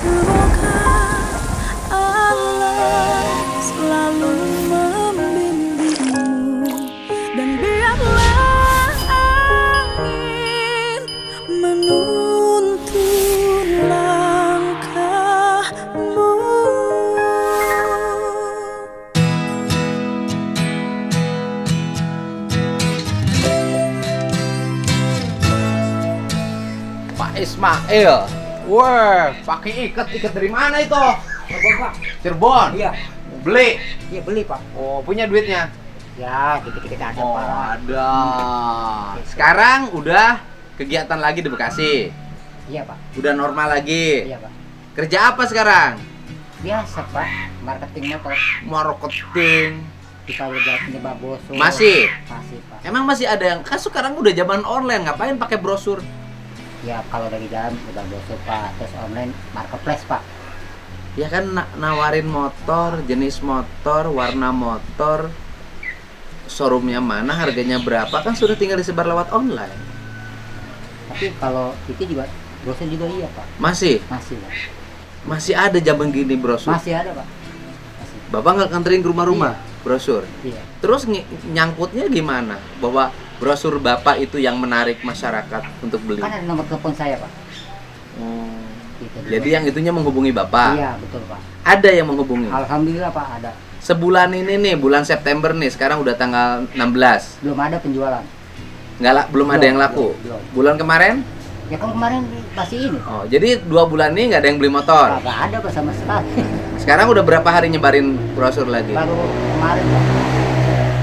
Semoga Allah selalu membimbingmu dan biarlah angin menuntun langkahmu. Pak Ismail, wah, pakai ikat dari mana itu? Cirebon, Pak. Cirebon. Iya. Beli. Iya beli, Pak. Oh, punya duitnya? Ya, dikit-dikit ada, Oh, Pak. ada. Sekarang udah kegiatan lagi di Bekasi. Iya, Pak. Udah normal lagi. Iya, Pak. Kerja apa sekarang? Biasa, Pak. Marketing motor. Marketing. Kita udah punya baboso. Masih? Masih, Pak. Emang masih ada yang kan sekarang udah zaman online, ngapain pakai brosur? Ya, kalau dari dalam udah baboso, Pak. Terus online marketplace, Pak. Ya kan nawarin motor, jenis motor, warna motor, showroomnya mana, harganya berapa, kan sudah tinggal disebar lewat online. Tapi kalau itu juga brosur juga iya, Pak. Masih? Masih, Pak. Masih ada zaman gini brosur? Masih ada, Pak. Masih. Bapak nggak nganterin ke rumah-rumah brosur? Iya. Terus nyangkutnya gimana? Bahwa brosur Bapak itu yang menarik masyarakat untuk beli? Kan ada nomor telepon saya, Pak. Oh. Gitu juga. Jadi yang itunya menghubungi Bapak? Iya, betul, Pak. Ada yang menghubungi? Alhamdulillah, Pak, ada. Sebulan ini nih, bulan September nih, sekarang udah tanggal 16. Belum ada penjualan. Belum ada yang laku? Belum. Bulan kemarin? Ya kan kemarin masih ini. Oh, jadi 2 bulan ini nggak ada yang beli motor? Nggak ada, Pak, sama sekali. Sekarang udah berapa hari nyebarin brosur lagi? Baru kemarin, Pak.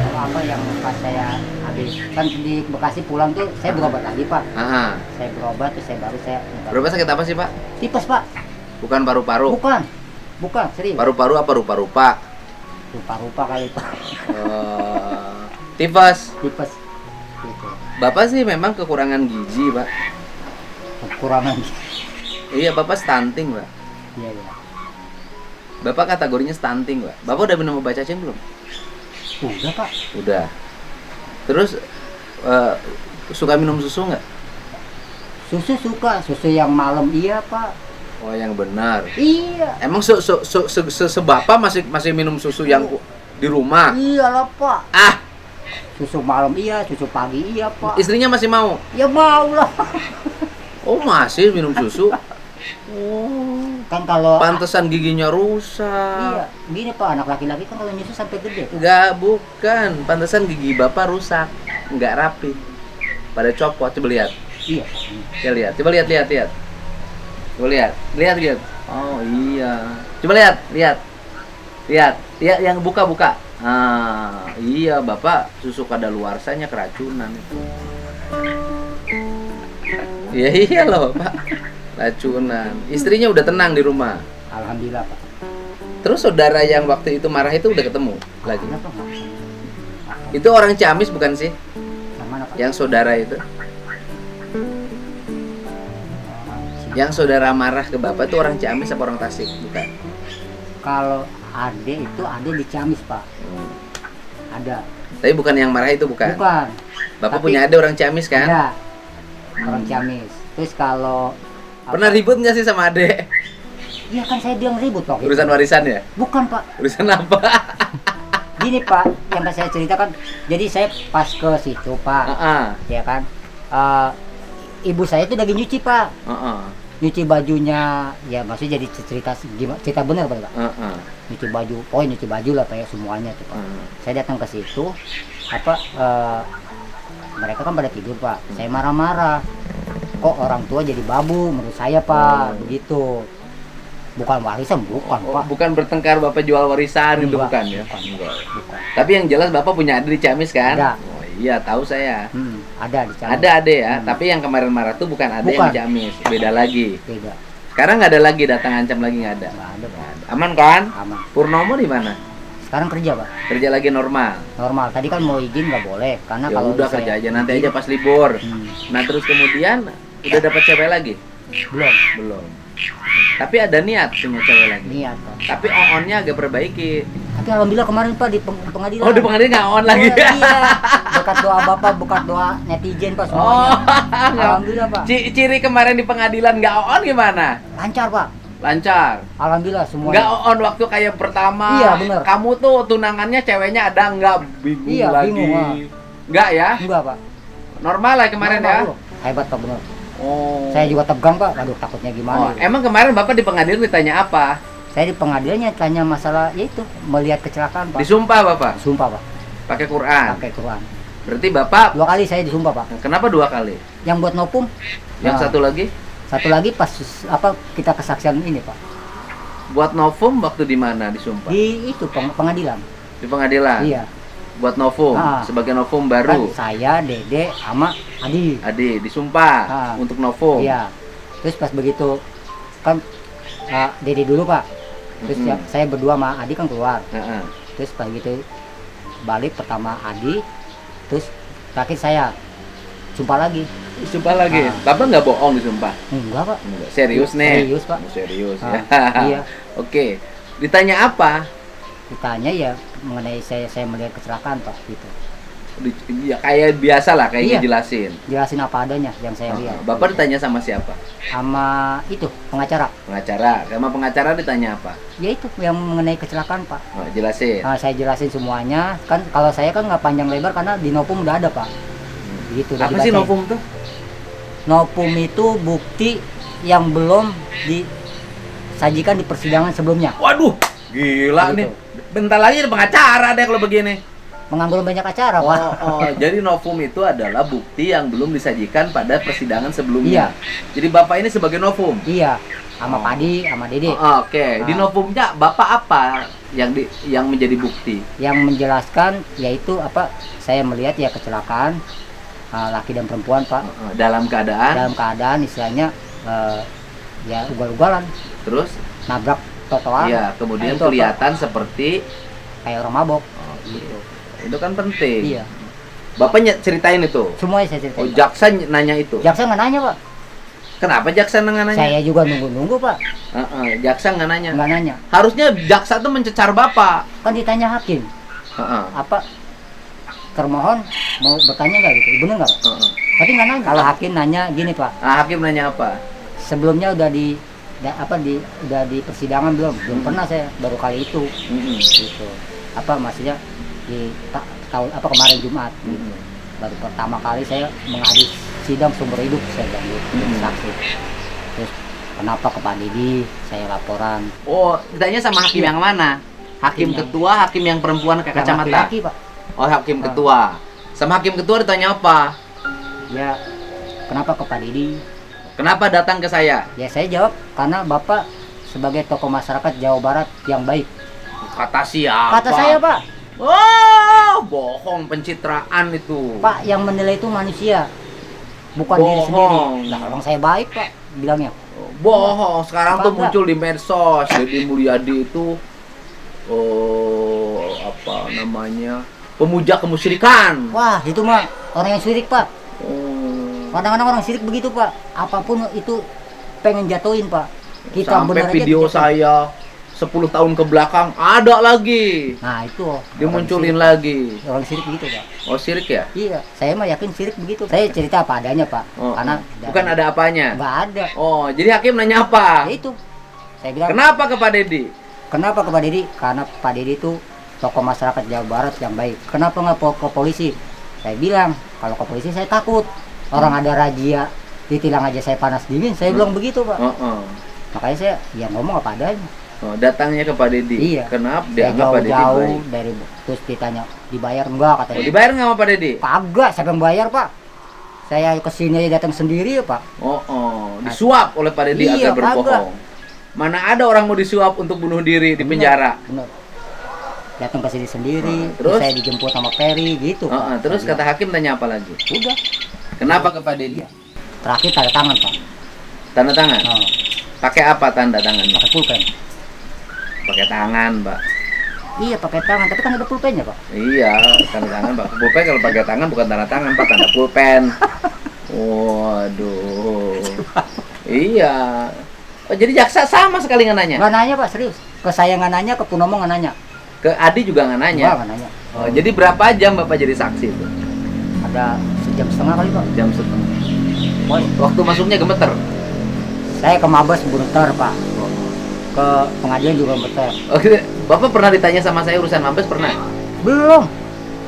Kalau apa yang pas saya habis kan di Bekasi pulang tuh saya berobat lagi, Pak. Aha. Saya berobat terus saya baru saya Berapa sakit apa sih, Pak? tipes, Pak. Bukan paru-paru? Bukan serius. Paru-paru apa rupa-rupa? Rupa-rupa kali, Pak. Tipes. Tipes gitu. Bapak sih memang kekurangan gizi, Pak. Kekurangan. Iya, Bapak stunting, Pak. Iya, iya. Bapak kategorinya stunting, Pak. Bapak udah minum obat cacing belum? Udah, Pak. Udah. Terus suka minum susu nggak? Susu suka, susu yang malam iya, Pak. Oh, yang benar. Iya. Emang sebapak masih minum susu yang di rumah? Iyalah, Pak. Ah, Susu malam iya, susu pagi iya, Pak. istrinya masih mau? Ya mau lah. Oh, masih minum susu? Oh, Kan kalau pantesan giginya rusak. iya, gini, Pak, anak laki-laki kan kalau nyusu sampai gede. Enggak, bukan. Pantesan gigi Bapak rusak. Enggak rapi. Pada copot, coba lihat. Iya. Ya lihat, coba lihat. Coba lihat. Oh, iya. Coba lihat. Lihat, yang buka. Ah, iya, Bapak susu kadaluarsanya keracunan itu. Iya, iya loh, Pak. Racunan. Istrinya udah tenang di rumah. Alhamdulillah, Pak. Terus saudara yang waktu itu marah itu udah ketemu lagi. Kenapa, Pak? Itu orang Ciamis bukan sih? Yang mana, Pak? Yang saudara itu. Yang saudara marah ke Bapak itu orang Ciamis apa orang Tasik? Bukan. Kalau ade itu ade di Ciamis, Pak. Ada. Tapi bukan yang marah itu, bukan. Bukan. Bapak Tapi punya ada orang Ciamis kan? Ada. Orang Ciamis. Terus kalau Pernah ribut nggak sih sama adek? iya kan saya bilang ribut, Pak. Urusan warisan ya? Bukan, Pak. Urusan apa? Gini, Pak, yang saya ceritakan. Jadi saya pas ke situ, Pak. Ya kan. Ibu saya itu lagi nyuci, Pak. Nyuci bajunya, ya maksudnya jadi cerita benar, Pak. Nyuci baju, nyuci baju lah kayak semuanya tuh, Pak. Saya datang ke situ, mereka kan pada tidur, Pak. Saya marah-marah. Kok orang tua jadi babu menurut saya, Pak. Begitu. Bukan warisan, bukan, Pak. Bukan bertengkar Bapak jual warisan itu, Enggak, bukan ya? bukan. Tapi yang jelas Bapak punya ada di Ciamis kan? Ada. Oh iya, tahu saya. Ada di Ciamis. Ada ya, tapi yang kemarin marah tuh bukan ada yang Bukan. di Ciamis, beda lagi. Beda. Sekarang nggak ada lagi datang ancam lagi, nggak ada. Nggak ada, Pak. Aman kan? Aman. Purnomo di mana? Sekarang kerja, Pak. Kerja lagi normal. Normal. Tadi kan mau izin nggak boleh karena Ya kalau udah saya kerja aja nanti izin- aja pas libur. Hmm. Nah, terus kemudian udah dapat cewek lagi? Belum. Tapi ada niat punya cewek lagi. Niat, Pak. Tapi on-nya agak perbaiki. Tapi alhamdulillah kemarin, Pak, di pengadilan. Oh, di pengadilan nggak on lagi. Oh, iya. Berkat doa Bapak, berkat doa netizen, Pak, semuanya. Oh, Alhamdulillah, Pak. Ciri kemarin di pengadilan nggak on gimana? Lancar, Pak. Lancar. Alhamdulillah semua. Nggak on waktu kayak pertama. Iya, bener. Kamu tuh tunangannya ceweknya ada nggak? Bingung Iya, lagi. bingung, Nggak ya? Enggak, Pak. Normal lah kemarin Normal, ya? bro. Hebat, Pak, bener. Oh. Saya juga tegang, Pak. Aduh, takutnya Oh, gimana. emang kemarin Bapak di pengadilan ditanya apa? Saya di pengadilannya tanya masalah yaitu melihat kecelakaan, Pak. Disumpah Bapak? Sumpah, Pak. Pakai Quran? Pakai Quran. Berarti Bapak, 2 kali saya disumpah, Pak. kenapa 2 kali? Yang buat nopum. Yang Nah, satu lagi? satu lagi pas apa kita kesaksian ini, Pak. Buat novum waktu di mana disumpah? Di itu pengadilan. Di pengadilan? Iya. Buat novum, Ah. sebagai novum Kan baru? saya, Dede, sama Adi. Adi, disumpah Ah. untuk novum? Iya. Terus pas begitu kan Dede dulu, Pak. Terus Mm-mm. saya berdua sama Adi kan keluar. Heeh. Terus pas gitu balik pertama Adi, terus terakhir saya sumpah lagi. Sumpah lagi? Ah. Bapak nggak bohong disumpah? Enggak, Pak. Enggak. Serius nih? Serius, Pak. Oh, serius Ah, ya? iya. Oke. Ditanya apa? Ditanya ya mengenai saya melihat kecelakaan, Pak, gitu. Ya kayak biasa lah, kayak Iya. dijelasin. Jelasin apa adanya yang saya lihat. Bapak ditanya sama siapa? Sama itu pengacara. Pengacara. Sama pengacara ditanya apa? Ya itu yang mengenai kecelakaan, Pak. Oh, jelasin. Nah, saya jelasin semuanya. Kan kalau saya kan nggak panjang lebar karena di Nopum udah ada, Pak. Gitu. udah Apa sih dibacain. novum tuh? Nopum itu bukti yang belum disajikan di persidangan sebelumnya. Waduh, gila Gitu. nih. Bentar lagi ada pengacara deh kalau begini. Mengambil banyak acara, Oh, Pak. jadi novum itu adalah bukti yang belum disajikan pada persidangan sebelumnya. Iya. Jadi Bapak ini sebagai novum. Iya, sama Oh. Padi, sama Dede. Oh, Oke, di Ah. novumnya Bapak apa yang menjadi bukti? Yang menjelaskan yaitu apa? Saya melihat ya kecelakaan laki dan perempuan, Pak. Dalam keadaan Dalam keadaan istilahnya ya ugal-ugalan, terus nabrak trotoar. ya kemudian Nah, itu apa? kelihatan seperti kayak orang mabok. gitu. Itu kan penting. Iya. Bapak ceritain itu. Semuanya saya Oh, ceritain. Pak. jaksa nanya itu. Jaksa nggak nanya, Pak. Kenapa jaksa nggak nanya? Saya juga nunggu-nunggu, Pak. Jaksa nggak nanya. Nggak nanya. Harusnya jaksa tuh mencecar Bapak. Kan ditanya hakim. Heeh. Apa termohon mau bertanya nggak gitu? Bener nggak, Pak? Heeh. Tapi nggak nanya. Kalau hakim nanya gini, Pak. Hakim nanya apa? Sebelumnya udah udah di persidangan belum? Belum pernah saya, baru kali itu. Mm-mm. Gitu. Apa maksudnya di tahun apa kemarin Jumat gitu. Mm-mm. Baru pertama kali saya menghadiri sidang seumur hidup saya bilang gitu, jadi saksi. Terus kenapa ke Pak Didi saya laporan. Oh, ditanya sama hakim Iya. yang mana? Hakim Hakim yang- ketua, hakim yang perempuan pakai Yang kacamata. laki-laki, Pak. Oh, hakim Ah. ketua. Sama hakim ketua ditanya apa? Ya kenapa ke Pak Didi? Kenapa datang ke saya? Ya saya jawab karena Bapak sebagai tokoh masyarakat Jawa Barat yang baik. Kata siapa? Kata saya, Pak. Oh, bohong, pencitraan itu. Pak, yang menilai itu manusia, bukan diri Bohong. sendiri. Nah, orang saya baik, Pak, bilangnya. Bohong. Sekarang tuh Bangga. muncul di medsos. Deddy Mulyadi itu apa namanya? Pemuja kemusyrikan. Wah, itu mah orang yang syirik, Pak. Oh. Kadang-kadang orang syirik begitu, Pak. Apapun itu pengen jatuhin, Pak. Kita Sampai bener aja video dijatuhin. saya 10 tahun ke belakang ada lagi. Nah, itu Dimunculin orang lagi. syirik. Orang syirik begitu, Pak. Oh, syirik ya? Iya, saya mah yakin syirik begitu. Saya cerita apa adanya, Pak. Oh, Karena bukan ada apanya. nggak ada. Oh, jadi hakim nanya apa? Ya itu. Saya bilang, Kenapa ke Pak Deddy? kenapa ke Pak Didi? Karena Pak Didi itu tokoh masyarakat Jawa Barat yang baik. Kenapa nggak ke polisi? Saya bilang, kalau ke polisi saya takut. Orang ada razia, ditilang aja saya panas dingin. Saya bilang begitu, Pak. Oh. Makanya saya ya ngomong apa adanya. Oh, datangnya ke Pak Deddy. Iya. Kenapa Saya dianggap Pak Deddy jauh-jauh baik? dari terus ditanya dibayar enggak Oh, katanya. dibayar nggak sama Pak Deddy? Kagak, siapa yang bayar, Pak? Saya kesini aja datang sendiri ya, Pak. Disuap oleh Pak Deddy Iya, agar berbohong. Mana ada orang mau disuap untuk bunuh diri di penjara? Bener. Datang ke sini sendiri, Terus? saya dijemput sama Ferry gitu. Pak. Terus Saya kata hakim tanya apa lagi? bilang, udah. Kenapa ke Pak Deddy? Terakhir tanda tangan, Pak. Tanda tangan? Oh, Pakai apa tanda tangannya? pakai pulpen. Pakai tangan, Pak. Iya, pakai tangan, tapi kan ada pulpennya, Pak. Iya, tanda tangan Pak. Pulpen kalau pakai tangan bukan tanda tangan, Pak, tanda pulpen. Waduh. Iya. Oh, jadi jaksa sama sekali nggak nanya? Nggak nanya, Pak, serius. Ke saya nggak nanya, ke Punomo nggak nanya. Ke Adi juga nggak nanya? Nggak nanya. Oh, jadi berapa jam Bapak jadi saksi itu? Ada sejam setengah kali, Pak. Jam setengah. Boy, Waktu masuknya gemeter? saya ke Mabes bentar, Pak. ke pengadilan juga betul. Oke, Bapak pernah ditanya sama saya urusan Mabes pernah? Belum,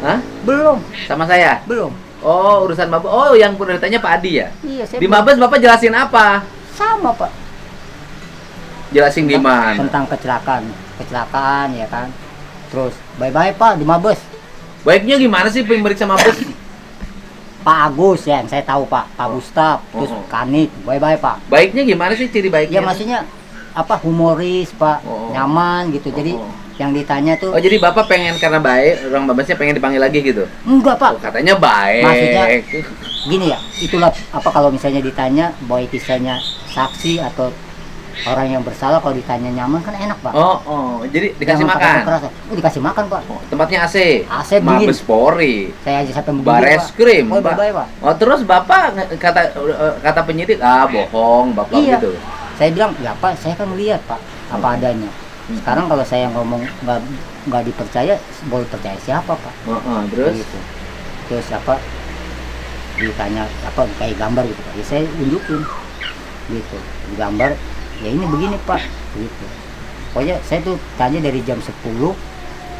Hah? belum, Sama saya? belum. Oh, urusan Mabes. Oh, yang pernah ditanya Pak Adi ya? Iya, saya Di belum. Mabes Bapak jelasin apa? Sama Pak. Jelasin di mana? Tentang kecelakaan ya kan. Terus bye-bye Pak di Mabes. Baiknya gimana sih pemeriksa Mabes? Pak Agus ya, yang saya tahu Pak Gustaf, terus Oh. Kanit, bye-bye Pak. Baiknya gimana sih ciri Ya baiknya? maksudnya apa humoris Pak, Oh. nyaman gitu. Jadi Oh. yang ditanya tuh Oh, jadi Bapak pengen karena baik, orang Mabesnya pengen dipanggil lagi gitu? enggak Pak. Oh, katanya baik. Maksudnya gini ya, itulah apa kalau misalnya ditanya baik kisahnya saksi atau orang yang bersalah, kalau ditanya nyaman kan enak Pak. Oh, jadi dikasih Jangan pakai makan. kekerasan. Oh, dikasih makan Pak. Oh, tempatnya AC. AC dingin. Mabes Polri. Saya aja sampai begini Bares Pak. krim, Oh, Pak. bye-bye Pak. Oh, terus Bapak kata penyidik, bohong, Bapak Iya. gitu. Saya bilang, ya Pak, saya kan lihat Pak apa adanya. Sekarang kalau saya ngomong nggak dipercaya, boleh percaya siapa Pak? Terus Gitu. Terus apa? Ditanya apa kayak gambar gitu Pak. Ya saya tunjukin gitu. Di gambar, ya ini begini Pak, gitu. Pokoknya saya tuh tanya dari jam 10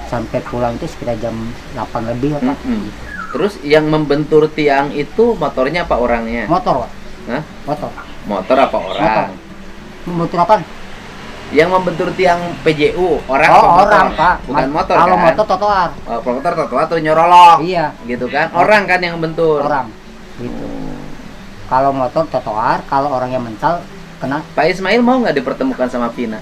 sampai pulang itu sekitar jam 8 lebih Pak. Gitu. Terus yang membentur tiang itu motornya apa orangnya? Motor Pak. Hah? Motor. Motor apa orang? Motor apa? Yang membentur tiang PJU orang Oh, apa motor? orang Pak. Bukan motor Kalau kan? motor trotoar. Oh, motor atau nyorolok. Iya, Gitu kan? Orang kan yang bentur. orang. Gitu. Kalau motor trotoar, kalau orang yang mental kena. Pak Ismail mau nggak dipertemukan sama Vina?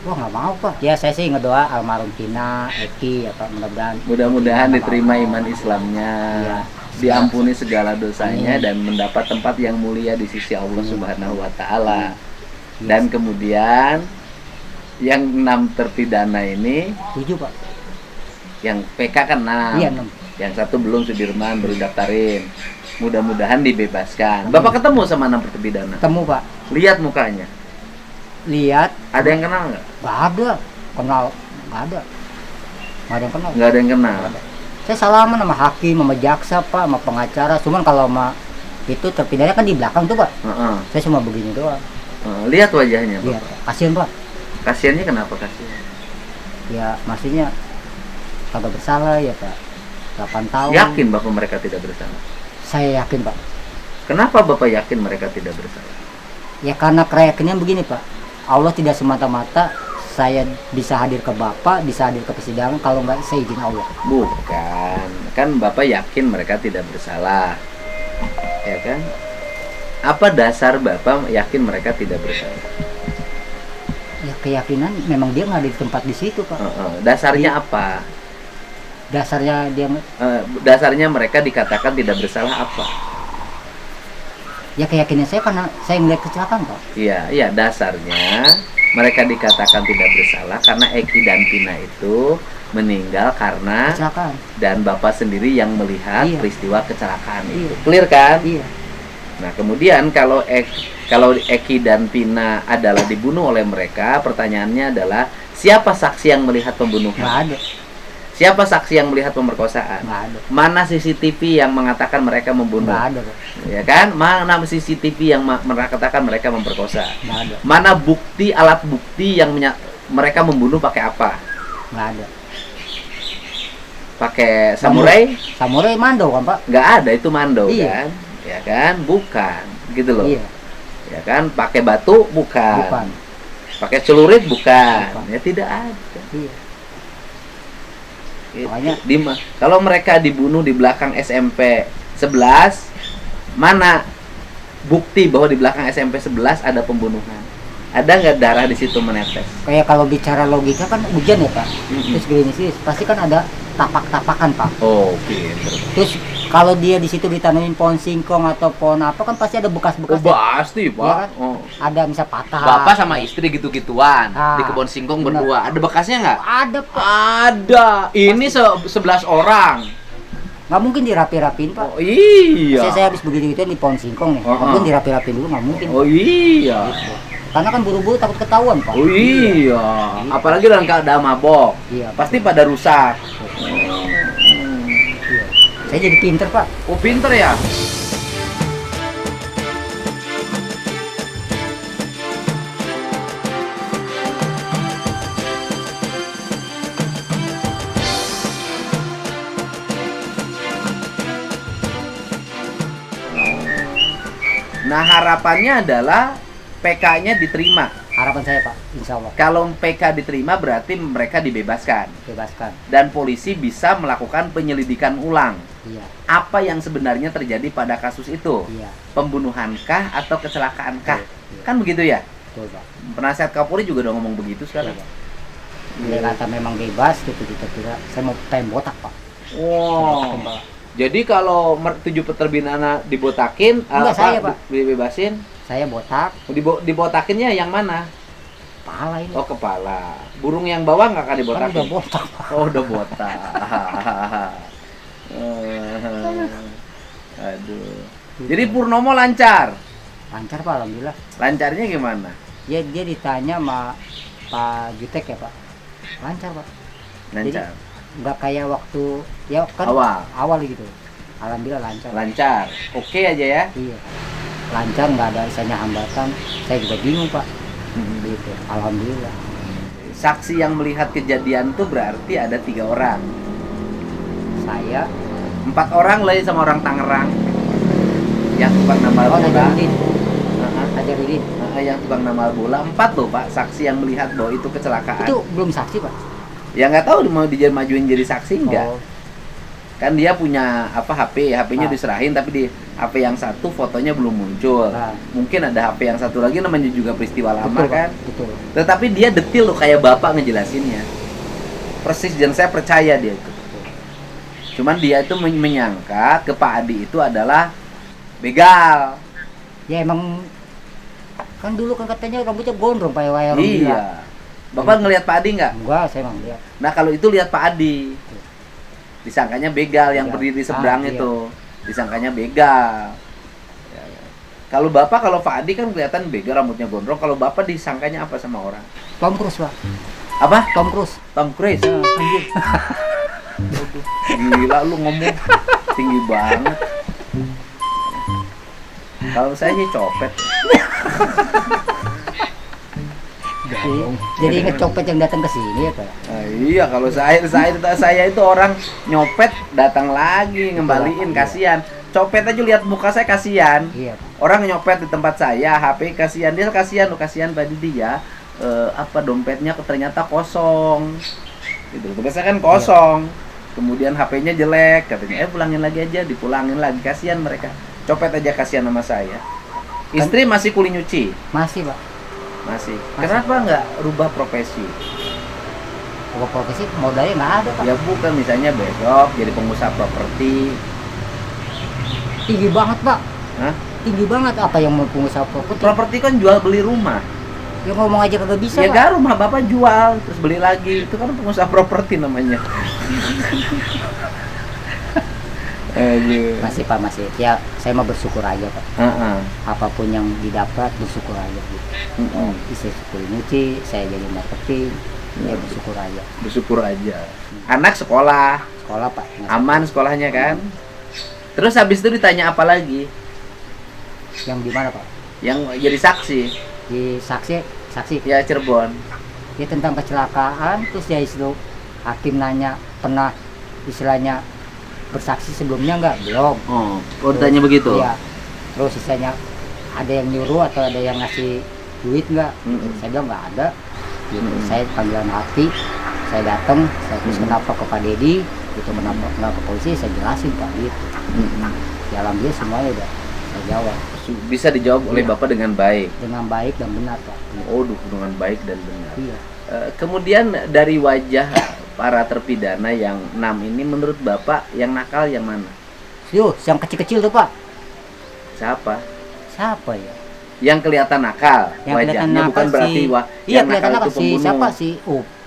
Wah nggak mau Pak. Ya saya sih ngedoa almarhum Tina, Eki, apa mudah-mudahan. Mudah-mudahan diterima iman Islamnya, Iya. diampuni segala dosanya Amin. dan mendapat tempat yang mulia di sisi Allah Subhanahu wa taala. Iya. Dan kemudian yang 6 terpidana ini, 7 Pak. yang PK kan 6. Iya 6. Yang satu belum Sudirman baru daftarin. Mudah-mudahan dibebaskan. Amin. Bapak ketemu sama 6 terpidana. Temu Pak. Lihat mukanya. Lihat. Ada yang kenal nggak? Nggak ada. Kenal. Nggak ada. Nggak ada yang kenal. Nggak ada yang kenal. Nggak ada. Saya salaman sama hakim, sama jaksa Pak, sama pengacara. Cuman kalau sama itu terpidana kan di belakang tuh Pak. Heeh. Saya cuma begini doang. Lihat wajahnya. Pak. Lihat. Kasihan Pak. Kasiannya kenapa kasihan? Ya maksudnya kagak bersalah ya Pak. 8 tahun. Yakin Bapak mereka tidak bersalah? Saya yakin Pak. Kenapa Bapak yakin mereka tidak bersalah? Ya karena keyakinan begini Pak. Allah tidak semata-mata saya bisa hadir ke Bapak, bisa hadir ke persidangan kalau nggak saya izin Allah. Bukan. Kan Bapak yakin mereka tidak bersalah. Ya kan? Apa dasar Bapak yakin mereka tidak bersalah? Ya keyakinan memang dia nggak ada di tempat di situ Pak. Dasarnya apa? Dasarnya dia Dasarnya mereka dikatakan tidak bersalah apa? ya keyakinan saya karena saya ngeliat kecelakaan Pak. Iya, dasarnya mereka dikatakan tidak bersalah karena Eki dan Tina itu meninggal karena Kecelakaan. dan Bapak sendiri yang melihat Iya. peristiwa kecelakaan Iya. itu. Clear kan? Iya. Nah, kemudian kalau Eki dan Pina adalah dibunuh oleh mereka, pertanyaannya adalah siapa saksi yang melihat pembunuhan? Nggak ada. Siapa saksi yang melihat pemerkosaan? Nggak ada. Mana CCTV yang mengatakan mereka membunuh? Nggak ada Pak. Ya kan? Mana CCTV yang mengatakan mereka memperkosa? Nggak ada. Mana bukti, alat bukti yang mereka membunuh pakai apa? Nggak ada. Pakai samurai? Samurai mando kan Pak. Nggak ada, itu mando. Iya. Kan? Ya kan? Bukan. Gitu loh. Iya. Ya kan? Pakai batu? Bukan. Bukan. Pakai celurit? Bukan. Bukan. Ya tidak ada. Iya. Gitu. Makanya- Kalau mereka dibunuh di belakang SMP 11, mana bukti bahwa di belakang SMP 11 ada pembunuhan? Ada nggak darah di situ menetes? Kayak kalau bicara logika kan hujan ya Pak. Mm-mm. Terus gini sih pasti kan ada tapak-tapakan Pak. Oh, pinter. Terus kalau dia di situ ditanamin pohon singkong atau pohon apa kan pasti ada bekas-bekas. Pasti, Pak. Iya kan? Oh. Ada misal patah. Bapak sama istri gitu-gituan Ah, di kebun singkong benar. berdua. Ada bekasnya nggak? Ada Pak. Ada. Ini 11 orang. Nggak mungkin dirapi-rapiin Pak. Oh iya. Saya habis begitu gitu di pohon singkong nih. Oh, Nggak mungkin oh. dirapi-rapiin dulu nggak mungkin. Oh iya. Karena kan buru-buru takut ketahuan Pak. Oh iya. Apalagi dalam keadaan mabok. Iya. Pasti pada rusak. Iya. Saya jadi pinter Pak. Oh, pinter ya. Nah, harapannya adalah PK-nya diterima. Harapan saya Pak, insya Allah. Kalau PK diterima berarti mereka dibebaskan. Bebaskan. Dan polisi bisa melakukan penyelidikan ulang. Iya. Apa yang sebenarnya terjadi pada kasus itu? Iya. Pembunuhankah atau kecelakaankah? Iya. Kan begitu ya? Betul Pak. Penasihat Kapolri juga udah ngomong begitu sekarang. Dia kata memang bebas gitu kita kira. Saya mau pengen botak Pak. Wow. Jadi kalau 7 peterbinana dibotakin, Enggak, saya, Pak. Dibebasin, Saya botak, dibotakinnya yang mana? kepala ini. Oh, kepala. Burung yang bawah nggak akan Kan dibotakin? udah botak Pak. Oh, udah botak. Aduh. Jadi Purnomo lancar. Lancar Pak, alhamdulillah. Lancarnya gimana? Dia ditanya sama Pak Jutek ya Pak. Lancar Pak. Lancar. Nggak kayak waktu ya kan awal gitu. Alhamdulillah lancar. Lancar. Oke aja ya. Iya. Lancar, nggak ada isanya hambatan. Saya juga bingung Pak. Gitu. Alhamdulillah. Saksi yang melihat kejadian tuh berarti ada 3 orang. Saya 4 orang lagi sama orang Tangerang. Yang tukang nambal bola. Najarudin. Heeh. Najarudin. Yang tukang nambal bola. 4 loh Pak saksi yang melihat bahwa itu kecelakaan. Itu belum saksi Pak. Ya nggak tahu mau majuin jadi saksi enggak. Oh, Kan dia punya HP-nya Ah. diserahin tapi di HP yang satu fotonya belum muncul. Ah. Mungkin ada HP yang satu lagi namanya juga peristiwa lama betul, Pak. kan. Betul. Tetapi dia detil loh kayak bapak ngejelasinnya. Persis dan saya percaya dia itu. Cuman dia itu menyangka ke Pak Adi itu adalah begal. Ya emang kan dulu kan katanya rambutnya gondrong Pak Wayan. Iya. Bapak ngelihat Pak Adi nggak? Enggak, saya emang lihat. Nah kalau itu lihat Pak Adi. Disangkanya begal yang Begal. berdiri di seberang Iya. itu. Disangkanya begal. Ya, ya. Kalau Bapak, kalau Pak Adi kan kelihatan begal rambutnya gondrong. Kalau Bapak disangkanya apa sama orang? Tom Cruise Pak. Apa? Tom Cruise. Tom Cruise. Anjir. Waduh, gila lu ngomong tinggi banget. Kalau saya sih copet. Jadi inget copet yang datang ke sini ya Pak. Nah, iya, kalau saya itu orang nyopet datang lagi ngembaliin, kasihan. Copet aja lihat muka saya kasihan. Iya Pak. Orang nyopet di tempat saya, HP kasihan, dia kasihan tadi dia dompetnya ternyata kosong. Gitu. Biasanya kan kosong. Kemudian HP-nya jelek, katanya pulangin lagi aja, dipulangin lagi, kasihan mereka. Copet aja kasihan sama saya. Istri masih kuli nyuci? Masih Pak. Masih. Kenapa nggak rubah profesi? Kalau profesi modalnya nggak ada Pak. Ya bukan, misalnya besok jadi pengusaha properti. Tinggi banget Pak. Hah? Tinggi banget apa yang mau pengusaha properti? Properti kan jual beli rumah. Ya ngomong aja kagak bisa Ya Pak. gak, rumah Bapak jual terus beli lagi. Itu kan pengusaha properti namanya. Aduh. Masih Pak, masih. Ya saya mau bersyukur aja Pak. Heeh. Apapun yang didapat bersyukur aja gitu. Heeh. Bisa syukur nyuci, saya jadi marketing. Ya bersyukur aja. Bersyukur aja. Anak sekolah, Sekolah Pak. aman sekolahnya kan? Terus habis itu ditanya apa lagi? Yang di mana Pak? Yang jadi saksi. Di saksi Ya Cirebon. dia tentang kecelakaan, terus dia itu hakim nanya pernah istilahnya bersaksi sebelumnya nggak? Belum. Oh, tanya begitu. Iya. Terus sisanya ada yang nyuruh atau ada yang ngasih duit nggak? Saya bilang nggak ada. Gitu. Saya panggilan hati, saya datang, saya terus kenapa ke Pak Dedi, gitu kenapa ke polisi, saya jelasin Pak gitu. Ya alhamdulillah semuanya udah saya jawab Bisa dijawab oleh Iya. Bapak dengan baik. dengan baik dan benar Pak. Gitu. Oh, dengan baik dan benar. Iya. Kemudian dari wajah para terpidana yang 6 ini menurut Bapak yang nakal yang mana? Yuh, yang kecil-kecil tuh Pak. Siapa? Siapa ya? Yang kelihatan nakal Yang kelihatan wajahnya, nakal bukan berarti iya yang kelihatan nakal itu si pembunuh. siapa si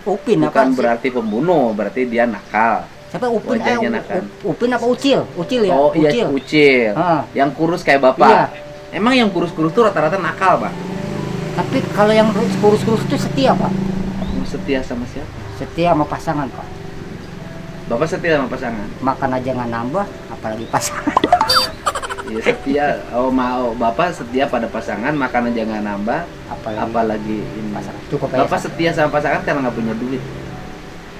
Upin apa Bukan sih? berarti pembunuh, berarti dia nakal. Siapa Upin? Wajahnya nakal. Upin apa Ucil? Ucil ya? Oh iya, Ucil. Ucil. Ah. Yang kurus kayak Bapak. Iya. Emang yang kurus-kurus tuh rata-rata nakal, Pak? Tapi kalau yang kurus-kurus itu setia Pak. Setia sama siapa? Setia sama pasangan Pak. Bapak setia sama pasangan? Makan aja nggak nambah, apalagi pasangan. Iya, setia. Oh, mau Bapak setia pada pasangan, makan aja nggak nambah, apalagi ini. pasangan. Cukup aja. Bapak setia sama pasangan karena nggak punya duit.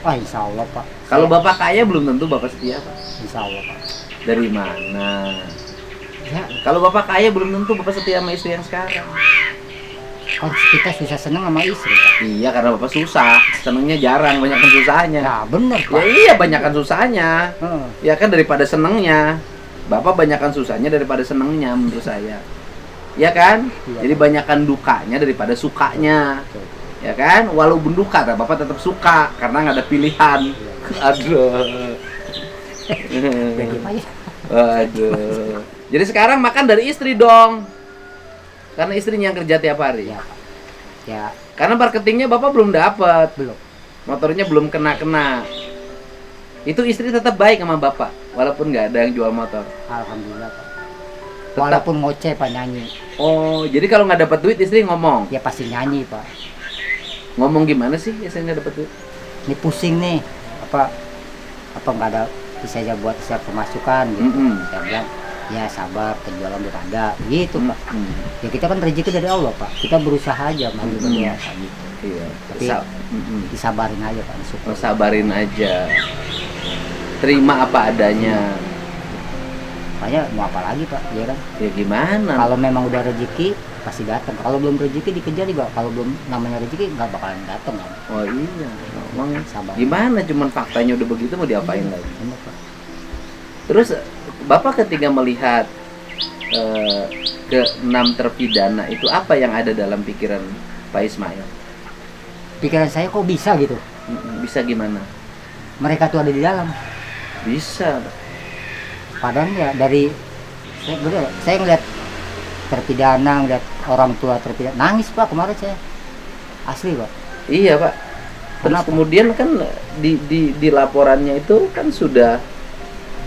Wah, insya Allah Pak. Kalau Bapak kaya belum tentu Bapak setia, Pak. Insya Allah Pak. Dari mana? Ya, Kalau bapak kaya belum tentu bapak setia sama istri yang sekarang. kan kita susah seneng sama istri, Pak. Iya, karena bapak susah, senengnya jarang, banyakkan susahnya. Ya bener, Ya Pak. iya, banyakkan susahnya. Heeh. Ya kan daripada senengnya. Bapak banyakkan susahnya daripada senengnya menurut saya. Ya kan? Iya. Jadi banyakkan dukanya daripada sukanya. Betul. Ya kan? Walaupun duka, bapak tetap suka karena nggak ada pilihan. Aduh. Jadi Pak ya. Aduh. Jadi sekarang makan dari istri dong. Karena istrinya yang kerja tiap hari. Ya, Pak. Ya, Karena marketingnya bapak belum dapat. belum. Motornya belum kena-kena. Itu istri tetap baik sama bapak, walaupun nggak ada yang jual motor. Alhamdulillah, Pak. Tetap. Walaupun ngoceh, Pak, nyanyi. Oh, jadi kalau nggak dapat duit istri ngomong. Ya pasti nyanyi, Pak. Ngomong gimana sih istri nggak dapat duit? Ini pusing nih. Apa nggak ada bisa aja buat saya pemasukan gitu. Mm-mm. Saya bilang, ya sabar, penjualan belum ada gitu, Pak. Hmm. Ya kita kan rezeki dari Allah, Pak. Kita berusaha aja maju berdoa Pak, gitu. Iya. Tapi disabarin aja, Pak, syukur. Sabarin aja. Terima apa adanya. Makanya mau apa lagi, Pak? Ya kan? Ya gimana? Kalau memang udah rezeki pasti datang. Kalau belum rezeki dikejar juga. Kalau belum namanya rezeki nggak bakalan datang kan. Oh iya. Emang Sabar. gimana? Cuman faktanya udah begitu mau diapain lagi? Bener, Pak. Terus bapak ketika melihat ke-6 terpidana itu apa yang ada dalam pikiran Pak Ismail? Pikiran saya kok bisa gitu. Bisa gimana? Mereka tuh ada di dalam. Bisa. Padahal ya dari saya ngeliat terpidana, ngeliat orang tua terpidana, nangis, Pak, kemarin saya. Asli, Pak. Iya, Pak. Terus Kenapa? kemudian kan di laporannya itu kan sudah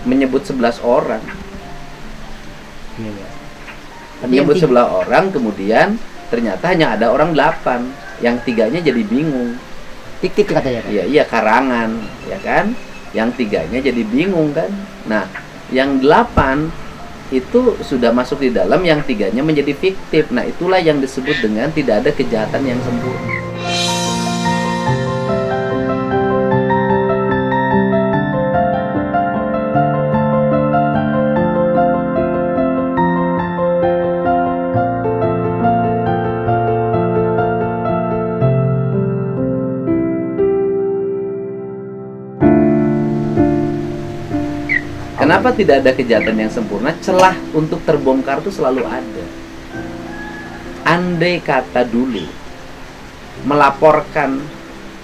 menyebut 11 orang. Iya, iya. Tapi Menyebut yang 11 orang, kemudian ternyata hanya ada orang 8. Yang 3-nya jadi bingung. fiktif katanya, Pak. Iya, iya karangan, ya kan? Yang 3-nya jadi bingung kan. Nah, yang 8 itu sudah masuk di dalam, yang 3-nya menjadi fiktif. Nah, itulah yang disebut dengan tidak ada kejahatan yang sempurna. Kenapa tidak ada kejahatan yang sempurna? Celah untuk terbongkar itu selalu ada. Andai kata dulu melaporkan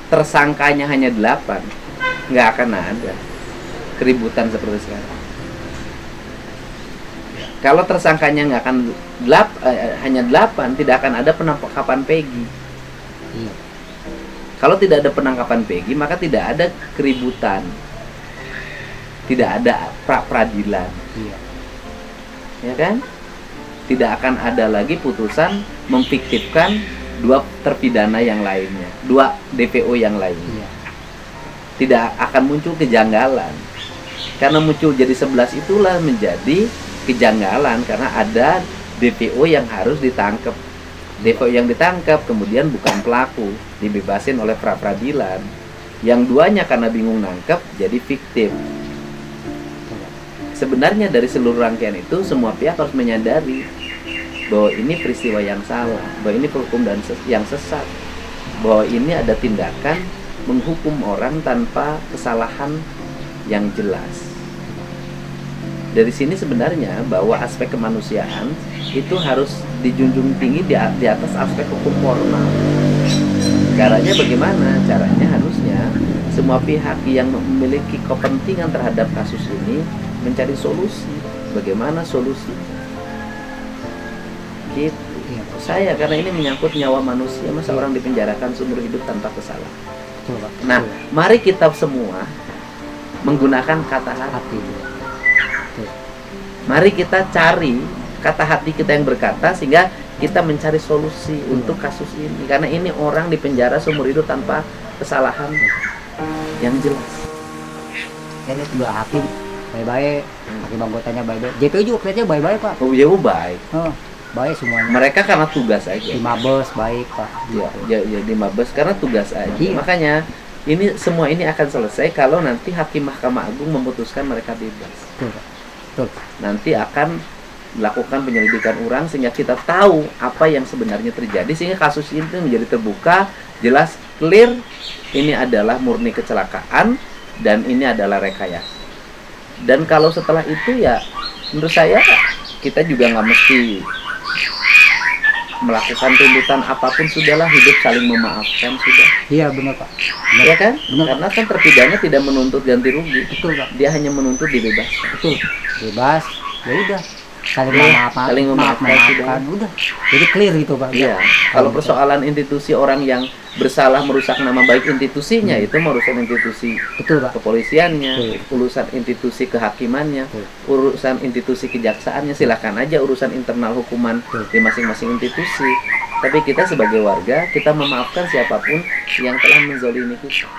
tersangkanya hanya 8, nggak akan ada keributan seperti sekarang. Kalau tersangkanya nggak akan hanya 8, tidak akan ada penangkapan Peggy. Iya. Kalau tidak ada penangkapan Peggy, maka tidak ada keributan. Tidak ada pra-peradilan, Iya. ya kan? Tidak akan ada lagi putusan memfiktifkan 2 terpidana yang lainnya, 2 DPO yang lainnya. Iya. Tidak akan muncul kejanggalan. Karena muncul jadi 11 itulah menjadi kejanggalan, karena ada DPO yang harus ditangkap. DPO yang ditangkap kemudian bukan pelaku, dibebasin oleh pra-peradilan. Yang 2-nya karena bingung nangkep jadi fiktif. Sebenarnya dari seluruh rangkaian itu semua pihak harus menyadari bahwa ini peristiwa yang salah, bahwa ini hukum dan yang sesat, bahwa ini ada tindakan menghukum orang tanpa kesalahan yang jelas. Dari sini sebenarnya bahwa aspek kemanusiaan itu harus dijunjung tinggi di atas aspek hukum formal. Caranya bagaimana? Caranya harusnya semua pihak yang memiliki kepentingan terhadap kasus ini mencari solusi. Bagaimana solusi? Gitu. Iya, Pak. Saya karena ini menyangkut nyawa manusia, masa orang dipenjarakan seumur hidup tanpa kesalahan. Betul, Pak. Nah, Betul. mari kita semua menggunakan kata hati. Hati. Betul. Mari kita cari kata hati kita yang berkata sehingga kita mencari solusi untuk kasus ini. Karena ini orang dipenjara seumur hidup tanpa kesalahan yang jelas. Saya lihat juga hakim baik-baik, hakim anggotanya baik-baik. JPU juga kelihatannya baik-baik, Pak. Oh ya, baik. Baik semuanya. Mereka karena tugas aja. Di Mabes baik, Pak. Ya di Mabes karena tugas aja. Iya. Makanya ini semua ini akan selesai kalau nanti hakim Mahkamah Agung memutuskan mereka bebas. Betul, Pak. Betul. Nanti akan melakukan penyelidikan ulang sehingga kita tahu apa yang sebenarnya terjadi, sehingga kasus ini menjadi terbuka, jelas, clear, ini adalah murni kecelakaan dan ini adalah rekayasa. Dan kalau setelah itu ya menurut saya kita juga nggak mesti melakukan tuntutan apapun, sudahlah, hidup saling memaafkan sudah. Iya benar Pak. Benar. Ya kan? Benar. Karena kan terpidana tidak menuntut ganti rugi. Betul Pak. Dia hanya menuntut dibebaskan. Betul. Bebas. Ya udah. Saling Iya, memaafkan. saling memaafkan, Memaafkan. Udah. Jadi clear gitu Pak. Iya. Kalau persoalan institusi, orang yang bersalah merusak nama baik institusinya, itu merusak institusi Betul Pak. kepolisiannya, urusan institusi kehakimannya, urusan institusi kejaksaannya, silahkan aja urusan internal hukuman di masing-masing institusi. Tapi kita sebagai warga, kita memaafkan siapapun yang telah menzolimi kita.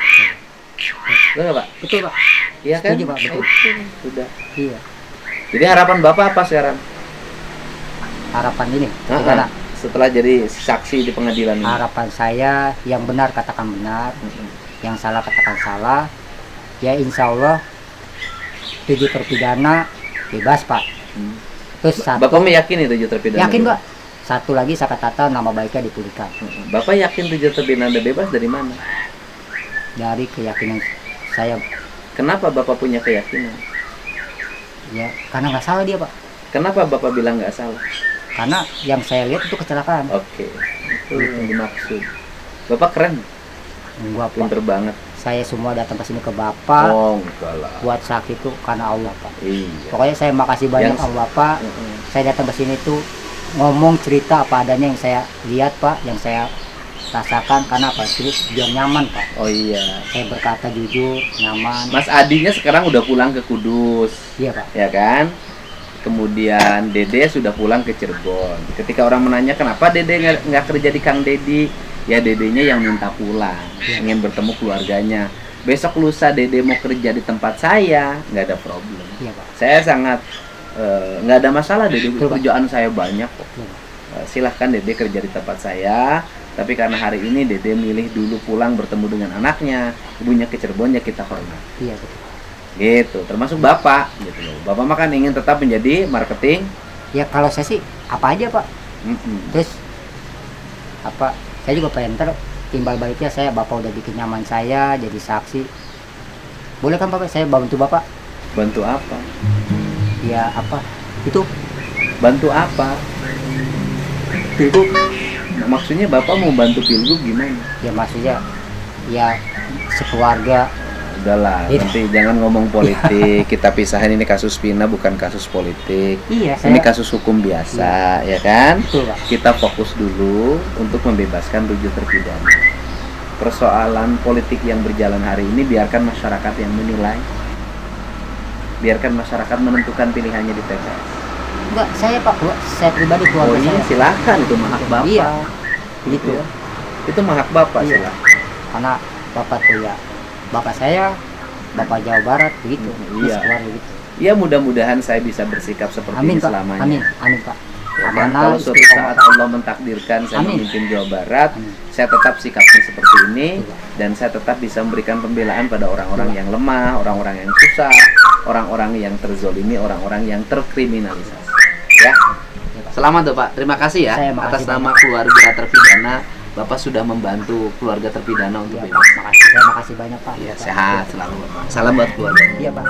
Betul nggak, Pak? Betul Pak. Iya kan? Setuju, Pak, betul. Itu, sudah. Iya. Jadi harapan Bapak apa sekarang? Harapan ini. Nah, Gimana? setelah jadi saksi di pengadilan ini. Harapan saya yang benar katakan benar, yang salah katakan salah. Ya insya Allah 7 terpidana bebas Pak. Terus satu, Bapak meyakini 7 terpidana? yakin bebas? Pak. Satu lagi saya katakan nama baiknya dipulihkan. Bapak yakin 7 terpidana bebas dari mana? Dari keyakinan saya. Kenapa Bapak punya keyakinan? Ya karena nggak salah dia Pak. Kenapa Bapak bilang nggak salah? Karena yang saya lihat itu kecelakaan. Oke, itu yang dimaksud. Bapak keren, Enggak Pak. pinter banget. Saya semua datang ke sini ke Bapak Oh, enggak lah. buat saksi itu karena Allah Pak. Iya. Pokoknya saya makasih banyak Yang- sama Bapak. Saya datang ke sini tuh ngomong cerita apa adanya yang saya lihat Pak, yang saya rasakan, karena apa? Jadi biar nyaman Pak. Oh iya. Saya berkata jujur, nyaman. Mas Adinya sekarang udah pulang ke Kudus, Iya Pak. ya kan? Kemudian Dede sudah pulang ke Cirebon. Ketika orang menanya kenapa Dede nggak kerja di Kang Dedi, ya Dedenya yang minta pulang, ingin bertemu keluarganya. Besok lusa Dede mau kerja di tempat saya, nggak ada problem. Iya Pak. Saya sangat nggak ada masalah, Dede, Betul, Pak. kerjaan saya banyak kok. Iya, Pak. Silahkan Dede kerja di tempat saya. Tapi karena hari ini Dede milih dulu pulang bertemu dengan anaknya, ibunya ke Cirebon, ya kita hormat. Iya betul. Gitu, termasuk Bapak gitu loh. Bapak mah kan ingin tetap menjadi marketing. Ya kalau saya sih apa aja Pak. Mm-mm. Terus apa? Saya juga pengen timbal baliknya saya Bapak udah bikin nyaman saya jadi saksi. Boleh kan Bapak saya bantu Bapak? Bantu apa? Ya apa? Itu Bantu apa? Pilgub. Maksudnya Bapak mau bantu Pilgub gimana? ya maksudnya ya sekeluarga. Udahlah, Iya. nanti jangan ngomong politik. Kita pisahin, ini kasus Pina bukan kasus politik. Iya Ini saya. kasus hukum biasa, ya kan? Betul Pak. Kita fokus dulu untuk membebaskan 7 terpidana. Persoalan politik yang berjalan hari ini biarkan masyarakat yang menilai. Biarkan masyarakat menentukan pilihannya di TPS. Enggak, saya Pak, saya pribadi keluarga Oh iya, saya. silakan, itu hak Bapak. Iya. Gitu. ya. Itu hak Bapak, Iya. silakan. Karena Bapak tuh ya Bapak saya, Bapak Jawa Barat begitu. Iya. Keluarga gitu. Ya mudah-mudahan saya bisa bersikap seperti Amin ini Pak. selamanya. Amin. Amin Pak. Ya kan? Amanah, Kalau suatu istiqomah. saat Allah mentakdirkan saya Amin. memimpin Jawa Barat, Amin. saya tetap sikapnya seperti ini, Iya. dan saya tetap bisa memberikan pembelaan pada orang-orang yang lemah, orang-orang yang susah, orang-orang yang terzolimi, orang-orang yang terkriminalisasi. Ya, Iya, Pak. selamat tuh Pak. Terima kasih ya Saya makasih atas nama banyak. keluarga terpidana. Bapak sudah membantu keluarga terpidana untuk Iya bebas. Pak, makasih. Saya makasih banyak Pak. Ya, sehat selalu Bapak. Salam buat keluarga. Iya Pak.